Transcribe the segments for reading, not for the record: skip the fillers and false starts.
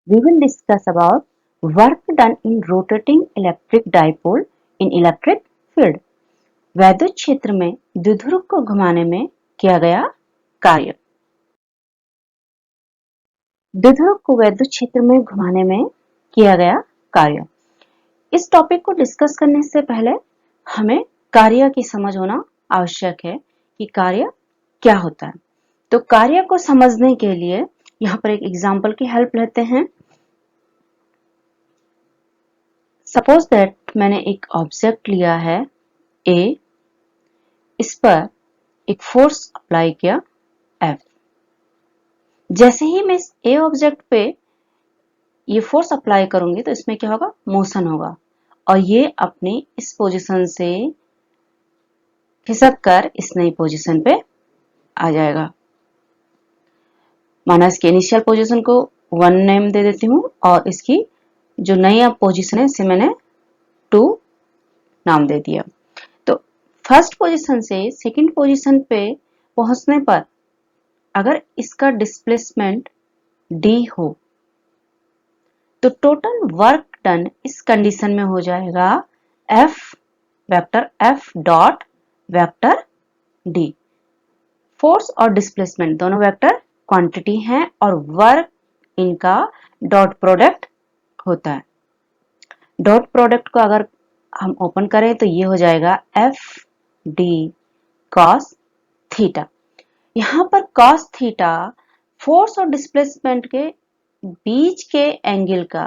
we will discuss about work done in rotating electric dipole in electric field. वैद्युत क्षेत्र में द्विध्रुव को घुमाने में किया गया कार्य। द्विध्रुव को वैद्युत क्षेत्र में घुमाने में किया गया कार्य। इस टॉपिक को डिस्कस करने से पहले हमें कार्य की समझ होना आवश्यक है कि कार्य क्या होता है। तो कार्य को समझने के लिए यहाँ पर एक एग्जाम्पल की हेल्प लेते हैं। सपोज दैट मैंने एक ऑब्जेक्ट लिया है ए, इस पर एक फोर्स अप्लाई किया F। जैसे ही मैं इस ए ऑब्जेक्ट पे ये फोर्स अप्लाई करूंगी तो इसमें क्या होगा, मोशन होगा और ये अपनी इस पोजीशन से खिसक कर इस नई पोजीशन पे आ जाएगा। माना इसकी इनिशियल पोजीशन को 1 नेम दे देती हूँ और इसकी जो नई पोजीशन है इसे मैंने 2 नाम दे दिया। तो फर्स्ट पोजीशन से सेकंड पोजीशन पे पहुंचने पर अगर इसका डिस्प्लेसमेंट d हो तो टोटल वर्क डन इस कंडीशन में हो जाएगा F vector F dot vector d। Force और डिस्प्लेसमेंट दोनों वेक्टर क्वांटिटी हैं और वर्क इनका डॉट प्रोडक्ट होता है। डॉट प्रोडक्ट को अगर हम ओपन करें तो ये हो जाएगा F d cos थीटा। यहां पर cos थीटा फोर्स और डिस्प्लेसमेंट के बीच के एंगल का,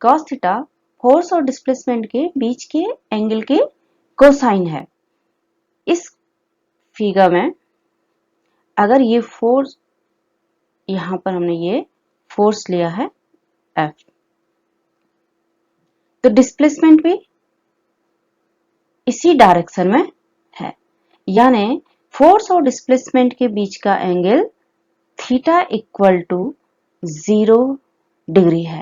cos थीटा फोर्स और डिस्प्लेसमेंट के बीच के एंगल के कोसाइन है। इस फिगर में अगर ये फोर्स, यहां पर हमने ये फोर्स लिया है F, तो डिस्प्लेसमेंट भी इसी डायरेक्शन में है, यानी फोर्स और डिस्प्लेसमेंट के बीच का angle theta equal to 0 degree है।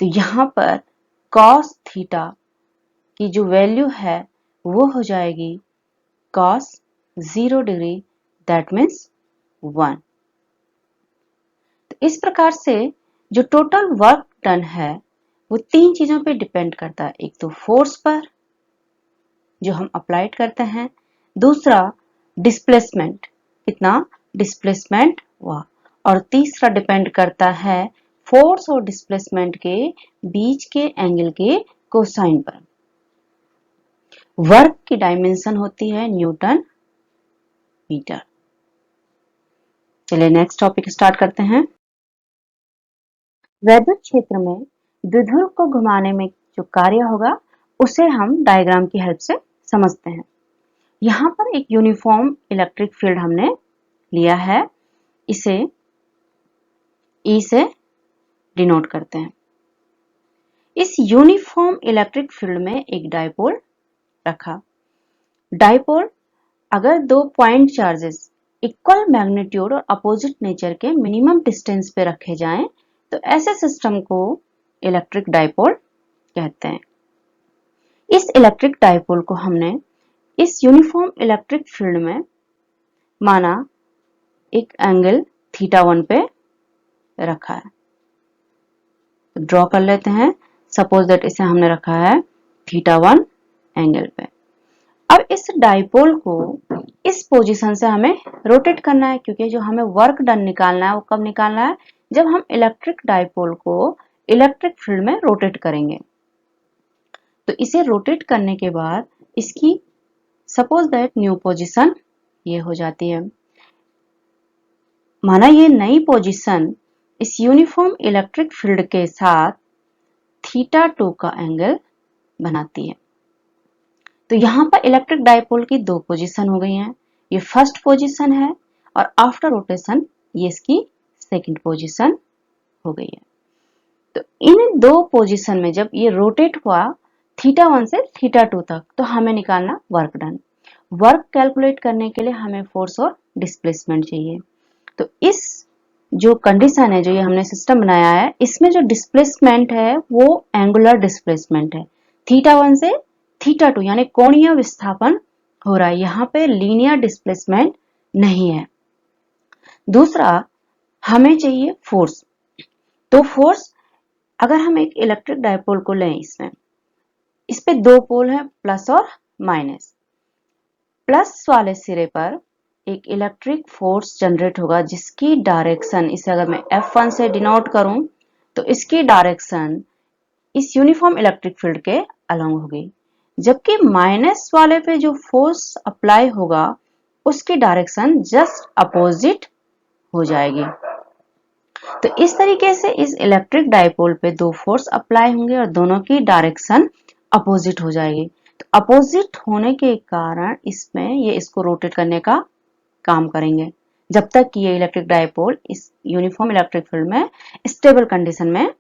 तो यहां पर cos थीटा की जो वैल्यू है वो हो जाएगी cos 0 डिग्री, दैट मीन्स 1। तो इस प्रकार से जो टोटल वर्क डन है वो 3 चीजों पे डिपेंड करता है। एक तो फोर्स पर जो हम अप्लाइड करते हैं, दूसरा डिस्प्लेसमेंट, कितना डिस्प्लेसमेंट हुआ, और तीसरा डिपेंड करता है फोर्स और डिस्प्लेसमेंट के बीच के एंगल के कोसाइन पर। वर्क की डायमेंशन होती है न्यूटन मीटर। चलिए नेक्स्ट टॉपिक स्टार्ट करते हैं। वैद्युत क्षेत्र में द्विध्रुव को घुमाने में जो कार्य होगा उसे हम डायग्राम की हेल्प से समझते हैं। यहां पर एक यूनिफॉर्म इलेक्ट्रिक फील्ड हमने लिया है, इसे E से डिनोट करते हैं। इस यूनिफॉर्म इलेक्ट्रिक फील्ड में एक डायपोल रखा। डायपोल अगर 2 पॉइंट चार्जेस इक्वल मैग्नीट्यूड और अपोजिट नेचर के मिनिमम डिस्टेंस पे रखे जाएं तो ऐसे सिस्टम को इलेक्ट्रिक डायपोल कहते हैं। इस इलेक्ट्रिक डायपोल को हमने इस यूनिफॉर्म इलेक्ट्रिक फील्ड में माना एक एंगल θ1 पे रखा है। ड्रॉ कर लेते हैं। सपोज दैट इसे हमने रखा है θ1 एंगल पे। अब इस डायपोल को इस पोजीशन से हमें रोटेट करना है, क्योंकि जो हमें वर्क डन निकालना है वो कब निकालना है, जब हम इलेक्ट्रिक डायपोल को इलेक्ट्रिक फील्ड में रोटेट करेंगे। तो इसे रोटेट करने के बाद इसकी सपोज दैट न्यू पोजीशन ये हो जाती है। माना ये नई पोजीशन इस यूनिफॉर्म इलेक्ट्रिक फील्ड के साथ θ2 का एंगल बनाती है। तो यहां पर इलेक्ट्रिक डायपोल की 2 पोजीशन हो गई हैं। ये फर्स्ट पोजीशन है और आफ्टर रोटेशन ये इसकी सेकंड पोजीशन हो गई है। तो इन 2 पोजीशन में जब ये रोटेट हुआ θ1 से θ2 तक, तो हमें निकालना वर्क डन। वर्क कैलकुलेट करने के लिए हमें फोर्स और डिस्प्लेसमेंट चाहिए। तो इस जो कंडीशन है, जो ये हमने सिस्टम बनाया है, इसमें जो डिस्प्लेसमेंट है वो एंगुलर डिस्प्लेसमेंट है। θ1 से θ2 यानी कोणीय विस्थापन हो रहा है, यहाँ पे लीनियर डिस्प्लेसमेंट नहीं है। दूसरा हमें चाहिए फोर्स। तो फोर्स, अगर हम एक इलेक्ट्रिक डायपोल को लें, इसमें इस पे दो पोल है, प्लस और माइनस। प्लस वाले सिरे पर एक इलेक्ट्रिक फोर्स जनरेट होगा जिसकी डायरेक्शन, इसे अगर मैं F1 से डिनोट करूं तो इसकी डायरेक्शन इस यूनिफॉर्म इलेक्ट्रिक फील्ड के अलोंग होगी, जबकि माइनस वाले पे जो फोर्स अप्लाई होगा उसकी डायरेक्शन जस्ट अपोजिट हो जाएगी। तो इस तरीके से इस इलेक्ट्रिक डायपोल पे दो फोर्स अप्लाई होंगे और दोनों की डायरेक्शन अपोजिट हो जाएगी। तो अपोजिट होने के कारण इसमें ये इसको रोटेट करने का काम करेंगे जब तक कि ये इलेक्ट्रिक डायपोल इस यूनिफॉर्म इलेक्ट्रिक फील्ड में स्टेबल कंडीशन में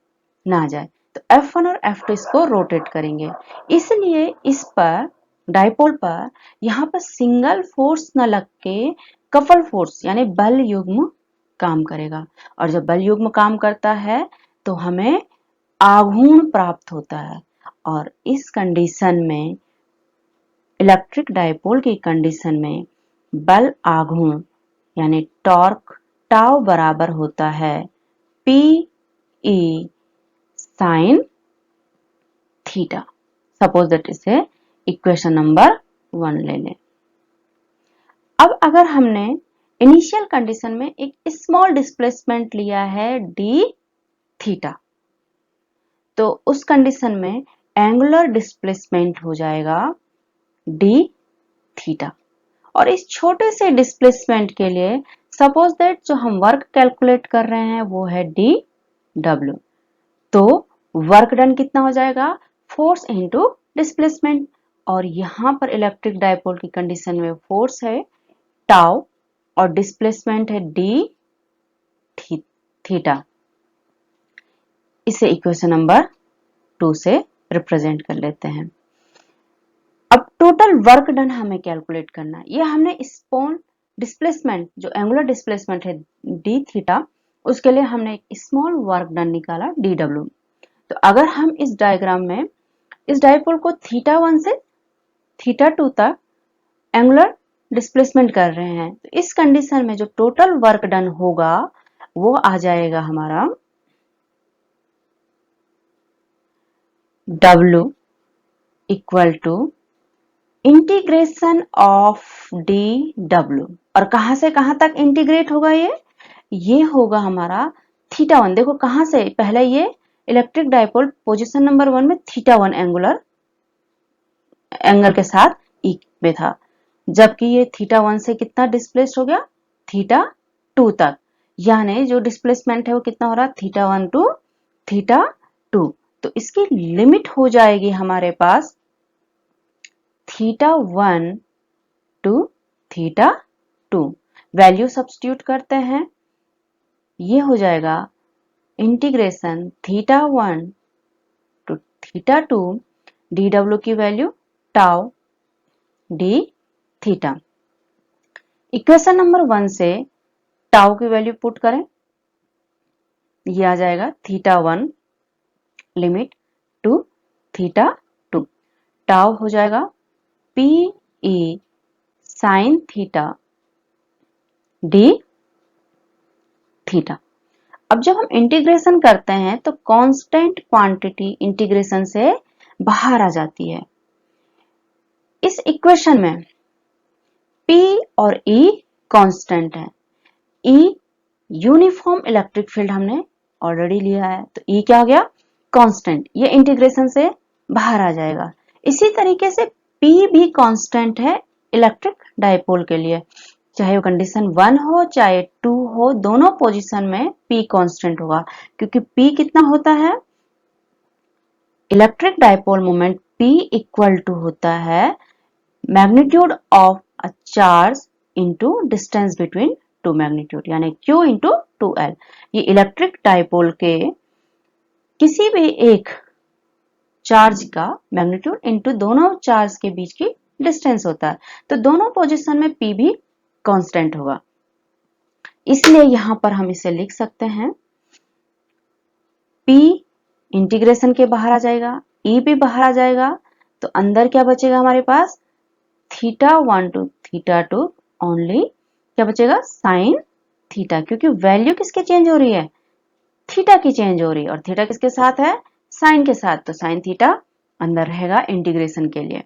ना जाए। तो F1 और F2 इसको रोटेट करेंगे। इसलिए इस पर डायपोल पर यहाँ पर सिंगल फोर्स न लग के कपल फोर्स यानी बल युग्म काम करेगा, और जब बल युग्म काम करता है तो हमें आघूर्ण प्राप्त होता है। और इस कंडीशन में, इलेक्ट्रिक डायपोल की कंडीशन में, बल आघूर्ण यानी टॉर्क टाउ बराबर होता है P E sine theta. Suppose that इसे इक्वेशन नंबर 1 ले लें। अब अगर हमने इनिशियल कंडीशन में एक स्मॉल डिस्प्लेसमेंट लिया है d थीटा, तो उस कंडीशन में एंगुलर डिस्प्लेसमेंट हो जाएगा d थीटा। और इस छोटे से डिस्प्लेसमेंट के लिए सपोज दैट जो हम वर्क कैलकुलेट कर रहे हैं वो है डी डब्ल्यू, तो वर्क डन कितना हो जाएगा, फोर्स इनटू डिस्प्लेसमेंट। और यहां पर इलेक्ट्रिक डायपोल की कंडीशन में फोर्स है टाउ और डिस्प्लेसमेंट है डी थीटा। इसे इक्वेशन नंबर 2 से रिप्रेजेंट कर लेते हैं। अब टोटल वर्क डन हमें कैलकुलेट करना है। ये हमने स्पोन डिस्प्लेसमेंट, जो एंगुलर डिस्प्लेसमेंट है डी थीटा, उसके लिए हमने एक स्मॉल वर्क डन निकाला डी डब्ल्यू। तो अगर हम इस डायग्राम में इस डायपोल को थीटा 1 से थीटा 2 तक एंगुलर डिस्प्लेसमेंट कर रहे हैं, तो इस कंडीशन में जो टोटल वर्क डन होगा वो आ जाएगा हमारा W equal to integration of D W. और कहां से कहां तक इंटीग्रेट होगा, ये होगा हमारा थीटा 1। देखो कहां से, पहले ये इलेक्ट्रिक डायपोल पोजीशन नंबर 1 में थीटा 1 एंगल के साथ ई में था, जबकि ये थीटा 1 से कितना डिस्प्लेस्ड हो गया, थीटा 2 तक। यानी जो डिस्प्लेसमेंट है वो कितना हो रहा है, थीटा 1 टू थीटा 2। तो इसकी लिमिट हो जाएगी हमारे पास theta 1 to theta 2। Value substitute करते हैं, ये हो जाएगा integration theta 1 to theta 2 D W की value tau D theta. Equation number 1 से टाउ की वैल्यू पुट करें, ये आ जाएगा theta 1 limit to theta 2। Tau हो जाएगा P E sine theta D theta. अब जब हम इंटीग्रेशन करते हैं तो कांस्टेंट क्वांटिटी इंटीग्रेशन से बाहर आ जाती है। इस इक्वेशन में P और E कांस्टेंट है। E यूनिफॉर्म इलेक्ट्रिक फील्ड हमने ऑलरेडी लिया है, तो E क्या हो गया, कांस्टेंट। ये इंटीग्रेशन से बाहर आ जाएगा। इसी तरीके से P भी कांस्टेंट है इलेक्ट्रिक डायपोल के लिए, चाहे वो कंडीशन 1 हो चाहे 2 हो, दोनों पोजीशन में P कांस्टेंट होगा, क्योंकि P कितना होता है, electric dipole moment P equal to होता है magnitude of a charge into distance between two magnitude, यानी Q इंटू 2L। ये इलेक्ट्रिक डायपोल के किसी भी एक चार्ज का मैग्नीट्यूड इनटू दोनों चार्ज के बीच की डिस्टेंस होता है। तो दोनों पोजीशन में P भी कांस्टेंट होगा, इसलिए यहां पर हम इसे लिख सकते हैं P इंटीग्रेशन के बाहर आ जाएगा, E भी बाहर आ जाएगा, तो अंदर क्या बचेगा हमारे पास, थीटा 1 टू थीटा 2 ओनली, क्या बचेगा, साइन थीटा, क्योंकि वैल्यू किसकी चेंज हो रही है, थीटा की चेंज हो रही है और थीटा किसके साथ है, साइन के साथ, तो साइन थीटा अंदर रहेगा इंटीग्रेशन के लिए।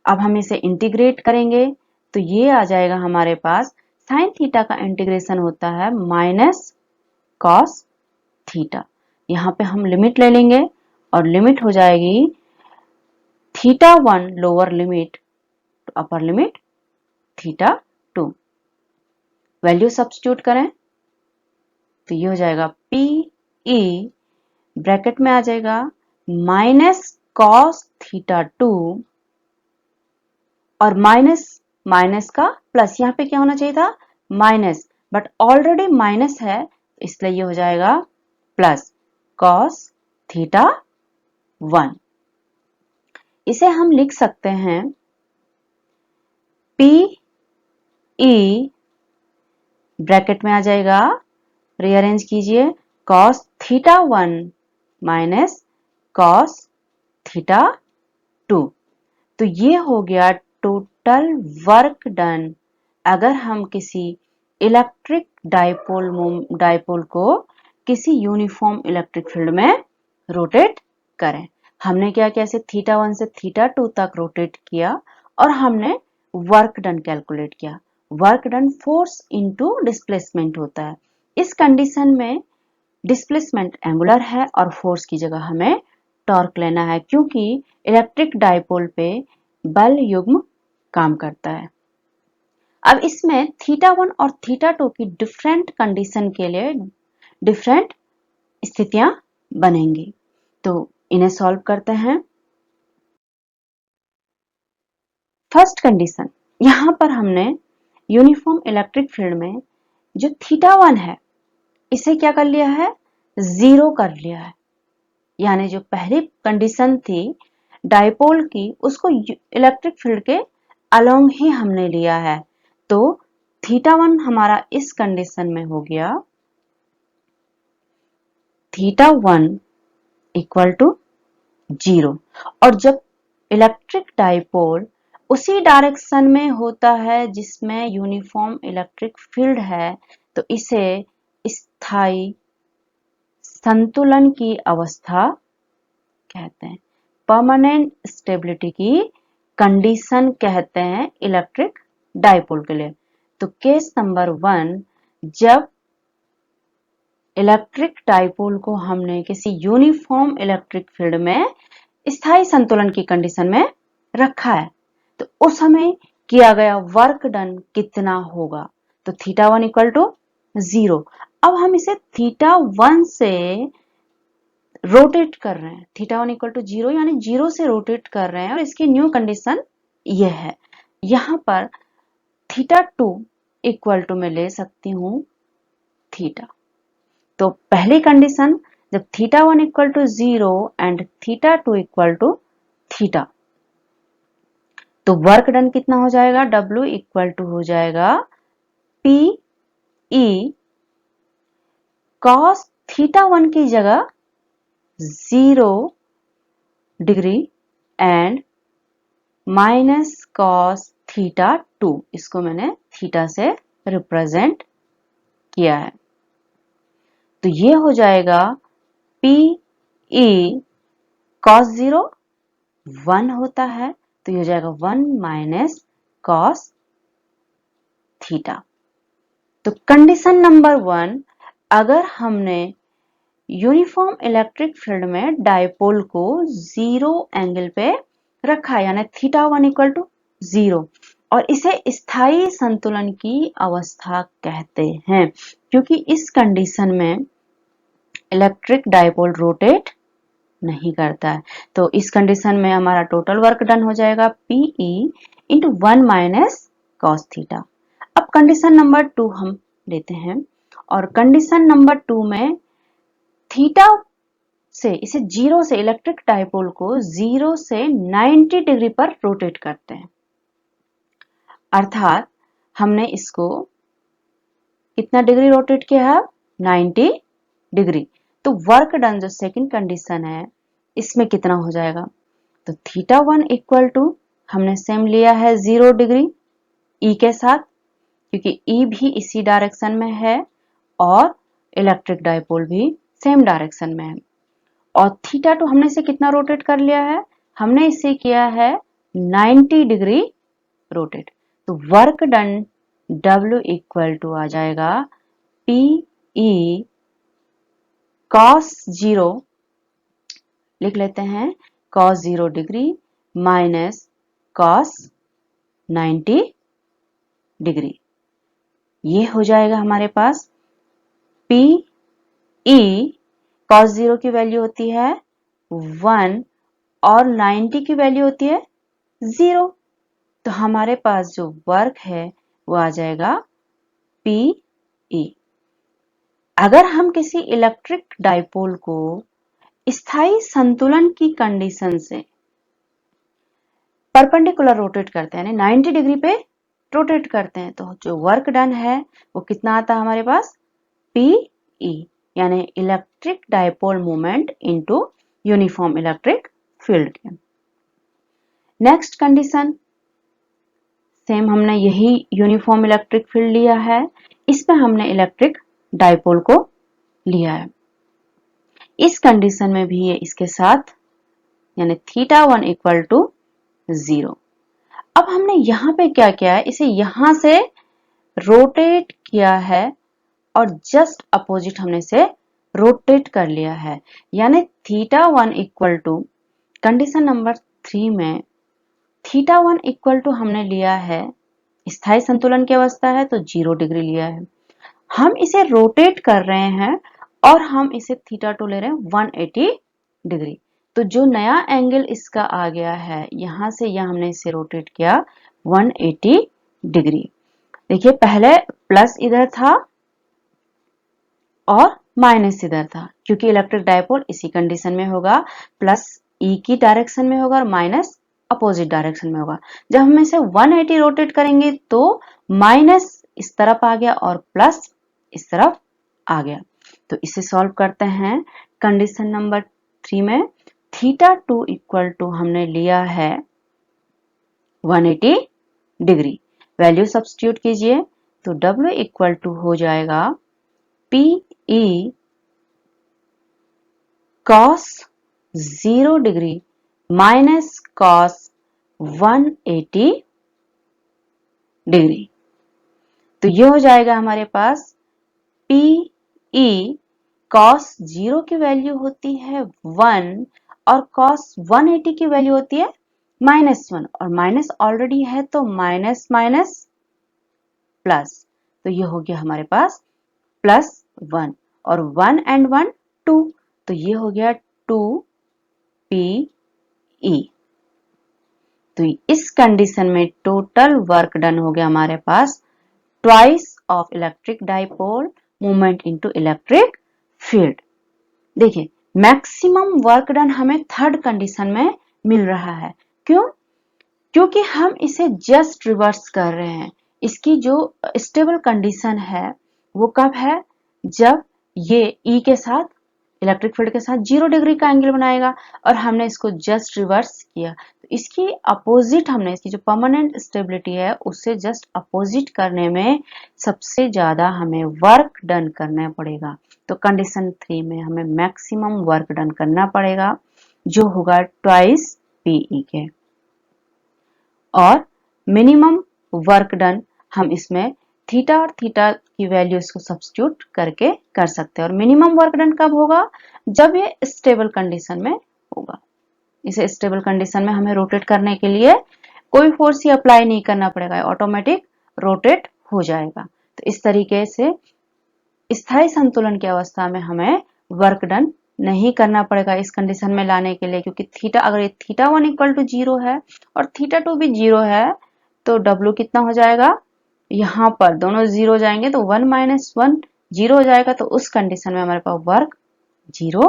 अब हम इसे इंटीग्रेट करेंगे तो ये आ जाएगा हमारे पास, साइन थीटा का इंटीग्रेशन होता है माइनस कॉस थीटा। यहाँ पे हम लिमिट ले लेंगे और लिमिट हो जाएगी theta 1 lower limit to upper limit theta 2। Value substitute करें तो ये हो जाएगा पी ई, ब्रैकेट में आ जाएगा माइनस कॉस थीटा 2 और माइनस माइनस का प्लस, यहाँ पे क्या होना चाहिए था माइनस, बट ऑलरेडी माइनस है इसलिए ये हो जाएगा प्लस कॉस थीटा 1। इसे हम लिख सकते हैं पी ई, ब्रैकेट में आ जाएगा, रीअरेंज कीजिए, cos theta 1 minus cos theta 2। तो ये हो गया टोटल वर्क डन अगर हम किसी इलेक्ट्रिक डाइपोल को किसी यूनिफॉर्म इलेक्ट्रिक फील्ड में रोटेट करें। हमने क्या किया, थीटा 1 से थीटा 2 तक रोटेट किया और हमने वर्क डन कैलकुलेट किया। Work done force into displacement होता है। इस कंडीशन में डिस्प्लेसमेंट एंगुलर है और फोर्स की जगह हमें टॉर्क लेना है क्योंकि इलेक्ट्रिक डाइपोल पे बल युग्म काम करता है। अब इसमें थीटा 1 और थीटा 2 की डिफरेंट कंडीशन के लिए डिफरेंट स्थितियां बनेंगी, तो इन्हें सॉल्व करते हैं। फर्स्ट कंडीशन, यहां पर हमने यूनिफॉर्म इलेक्ट्रिक फील्ड में जो थीटा 1 है इसे क्या कर लिया है, जीरो कर लिया है। यानी जो पहली कंडीशन थी डाइपोल की उसको इलेक्ट्रिक फील्ड के अलोंग ही हमने लिया है, तो थीटा 1 हमारा इस कंडीशन में हो गया थीटा 1 इक्वल टू 0। और जब इलेक्ट्रिक डाइपोल उसी डायरेक्शन में होता है जिसमें यूनिफॉर्म इलेक्ट्रिक फील्ड है तो इसे स्थायी संतुलन की अवस्था कहते हैं, परमानेंट स्टेबिलिटी की कंडीशन कहते हैं इलेक्ट्रिक डाइपोल के लिए। तो केस नंबर 1, जब इलेक्ट्रिक डाइपोल को हमने किसी यूनिफॉर्म इलेक्ट्रिक फील्ड में स्थायी संतुलन की कंडीशन में रखा है तो उस समय किया गया वर्क डन कितना होगा, तो थीटा 1 इक्वल टू 0। अब हम इसे थीटा 1 से रोटेट कर रहे हैं, थीटा 1 इक्वल टू 0 यानी 0 से रोटेट कर रहे हैं और इसकी न्यू कंडीशन यह है। यहां पर थीटा 2 इक्वल टू मैं ले सकती हूं थीटा। तो पहली कंडीशन जब theta 1 equal to 0 and theta 2 equal to theta, तो वर्क डन कितना हो जाएगा, W इक्वल टू हो जाएगा पी ई कॉस थीटा 1 की जगह 0 degree and minus cos theta 2, इसको मैंने थीटा से रिप्रेजेंट किया है। तो ये हो जाएगा पी ई कॉस 0 1 होता है तो ये हो जाएगा 1 माइनस कॉस थीटा। तो कंडीशन नंबर 1, अगर हमने यूनिफॉर्म इलेक्ट्रिक फील्ड में डाइपोल को 0 एंगल पे रखा यानी थीटा 1 इक्वल टू 0 और इसे स्थायी संतुलन की अवस्था कहते हैं क्योंकि इस कंडीशन में इलेक्ट्रिक डाइपोल रोटेट नहीं करता है। तो इस कंडीशन में हमारा टोटल वर्क डन हो जाएगा Pe into 1 minus cos theta. अब कंडीशन नंबर 2 हम लेते हैं और कंडीशन नंबर 2 में थीटा से इसे 0 से इलेक्ट्रिक डाइपोल को 0 से 90 डिग्री पर रोटेट करते हैं, अर्थात हमने इसको कितना डिग्री रोटेट किया है, 90 डिग्री। तो वर्क डन जो सेकंड कंडीशन है इसमें कितना हो जाएगा, तो थीटा 1 इक्वल टू हमने सेम लिया है 0 डिग्री ई के साथ क्योंकि ई भी इसी डायरेक्शन में है और इलेक्ट्रिक डाइपोल भी सेम डायरेक्शन में है। और थीटा टू हमने इसे कितना रोटेट कर लिया है, हमने इसे किया है 90 डिग्री रोटेट। तो work done W equal to आ जाएगा पी ई कॉस 0, लिख लेते हैं cos 0 degree minus cos 90 degree. ये हो जाएगा हमारे पास पी ई कॉस 0 की वैल्यू होती है 1 और 90 की वैल्यू होती है 0। तो हमारे पास जो वर्क है वो आ जाएगा पी ई। अगर हम किसी इलेक्ट्रिक डाइपोल को स्थायी संतुलन की कंडीशन से परपेंडिकुलर रोटेट करते हैं, यानी 90 डिग्री पे रोटेट करते हैं, तो जो वर्क डन है वो कितना आता है हमारे पास, पी ई, यानी electric dipole moment into uniform electric field. Next condition, same हमने यही यूनिफॉर्म इलेक्ट्रिक फील्ड लिया है, इसमें हमने इलेक्ट्रिक डाइपोल को लिया है। इस कंडीशन में भी ये इसके साथ यानी θ1 इक्वल टू 0। अब हमने यहां पे क्या किया है, इसे यहां से रोटेट किया है और जस्ट अपोजिट हमने इसे रोटेट कर लिया है, यानी θ1 इक्वल टू कंडीशन नंबर 3 में θ1 इक्वल टू हमने लिया है स्थायी संतुलन की अवस्था है तो 0 डिग्री लिया है। हम इसे रोटेट कर रहे हैं और हम इसे θ2 ले रहे हैं 180 डिग्री। तो जो नया एंगल इसका आ गया है, यहां से यहां हमने इसे रोटेट किया 180 डिग्री। देखिए पहले प्लस इधर था और माइनस इधर था, क्योंकि इलेक्ट्रिक डायपोल इसी कंडीशन में होगा, प्लस ई की डायरेक्शन में होगा और माइनस अपोजिट डायरेक्शन में होगा। जब हम इसे 180 रोटेट करेंगे तो माइनस इस तरफ आ गया और प्लस इस तरफ आ गया। तो इसे सॉल्व करते हैं। कंडीशन नंबर 3 में θ2 इक्वल टू हमने लिया है 180 डिग्री। वैल्यू सब्स्टिट्यूट कीजिए तो W इक्वल टू हो जाएगा P E cos 0 degree minus cos 180 degree. तो ये हो जाएगा हमारे पास पी ई कॉस 0 की वैल्यू होती है 1 और कॉस 180 की वैल्यू होती है -1, और माइनस ऑलरेडी है तो माइनस माइनस प्लस, तो ये हो गया हमारे पास +1 और 1 एंड 1 2, तो ये हो गया 2 पी ई। तो इस कंडीशन में टोटल वर्क डन हो गया हमारे पास twice of electric dipole movement into electric field. देखिए मैक्सिमम वर्क डन हमें थर्ड कंडीशन में मिल रहा है। क्यों? क्योंकि हम इसे जस्ट रिवर्स कर रहे हैं। इसकी जो स्टेबल कंडीशन है वो कब है, जब ये ई के साथ इलेक्ट्रिक फील्ड के साथ 0 डिग्री का एंगल बनाएगा, और हमने इसको जस्ट रिवर्स किया तो इसकी अपोजिट, हमने इसकी जो परमानेंट स्टेबिलिटी है उससे जस्ट अपोजिट करने में सबसे ज्यादा हमें वर्क डन करना पड़ेगा। तो कंडीशन 3 में हमें मैक्सिमम वर्क डन करना पड़ेगा, जो होगा ट्वाइस पीई के, और मिनिमम वर्क डन हम इसमें थीटा और थीटा की वैल्यूज को सब्स्टिट्यूट करके कर सकते हैं। और मिनिमम वर्क डन कब होगा, जब ये स्टेबल कंडीशन में होगा। इसे स्टेबल कंडीशन में हमें रोटेट करने के लिए कोई फोर्स ही अप्लाई नहीं करना पड़ेगा, ऑटोमेटिक रोटेट हो जाएगा। तो इस तरीके से स्थायी संतुलन की अवस्था में हमें वर्क डन नहीं करना पड़ेगा इस कंडीशन में लाने के लिए, क्योंकि थीटा, अगर θ1 इक्वल टू 0 है और θ2 भी 0 है तो W कितना हो जाएगा, यहां पर दोनों 0 जाएंगे तो 1 - 1 0 हो जाएगा, तो उस कंडीशन में हमारे पास वर्क 0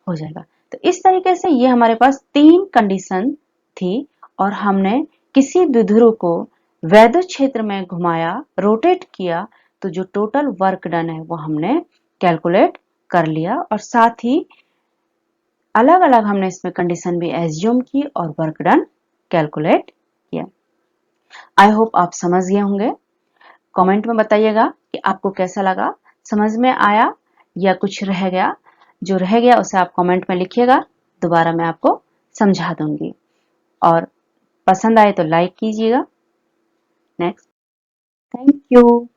हो जाएगा। तो इस तरीके से ये हमारे पास 3 कंडीशन थी, और हमने किसी द्विध्रुव को वैद्युत क्षेत्र में घुमाया, रोटेट किया, तो जो टोटल वर्क डन है वो हमने कैलकुलेट कर लिया, और साथ ही अलग अलग हमने इसमें कंडीशन भी एज्यूम की और वर्क डन कैलकुलेट किया। आई होप आप समझ गए होंगे। कमेंट में बताइएगा कि आपको कैसा लगा, समझ में आया या कुछ रह गया। जो रह गया उसे आप कमेंट में लिखिएगा, दोबारा मैं आपको समझा दूंगी। और पसंद आए तो लाइक कीजिएगा। Next, thank you.